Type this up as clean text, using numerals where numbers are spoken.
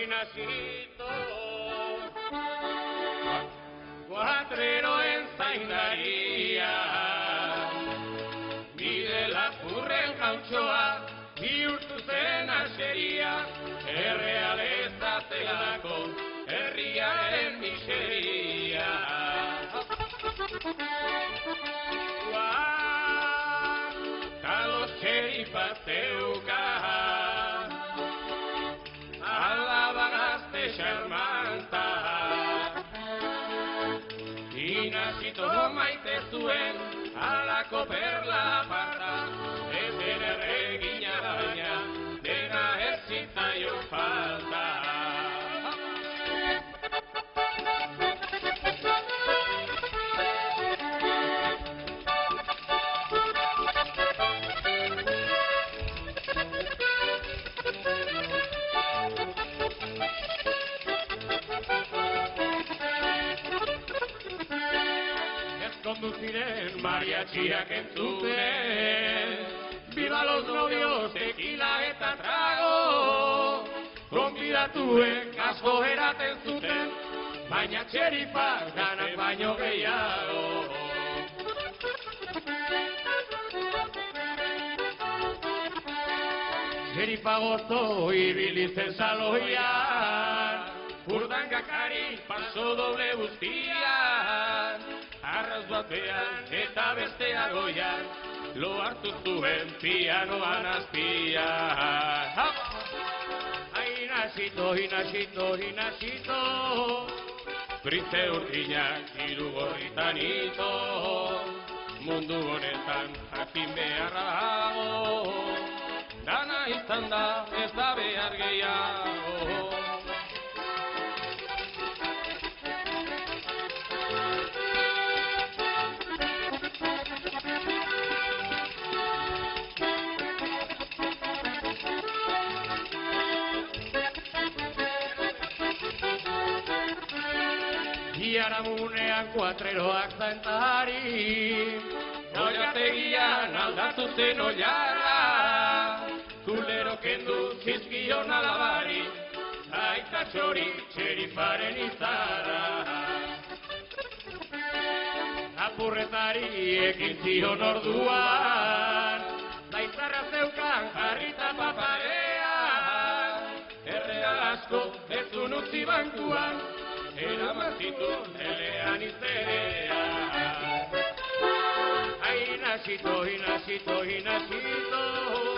Inazito Kuatreroen zaindaria Bide lapurren gautxoa bihurtu zen aseria Errealeza zelako herriaren miseria Kalos txeripa zeuka Alaba gazte xarmanta Inazito maite zuen alako perla parra Ezen erregina baina dena ez zitzaion falta Ziren mariachiak entzuten Viva los novios, tequila eta trago Konbidatuek asko eraten zuten Baina txeripak danak baino gehiago Txeripa gozo ibilitzen saloian Urdangakari paso doble guztian Arraz batean eta bestea goian Lo hartu zuen pianoan azpian Inazito, inazito, inazito Prince urdinak irugorritan ito Mundu honetan jakin beharra dago Dana izan da ez da behar gehiago Iaramunean kuatreroak zaentari Noiategian aldatu zen oiara Kulero kendu zizkion alabari Aita txori txerifaren izara Apurretari ekin zion orduan Daizarra zeukan jarrita paparean Erreal asko ezun utzi bankuan Eramazitu elean izerea Inazito, inazito, inazito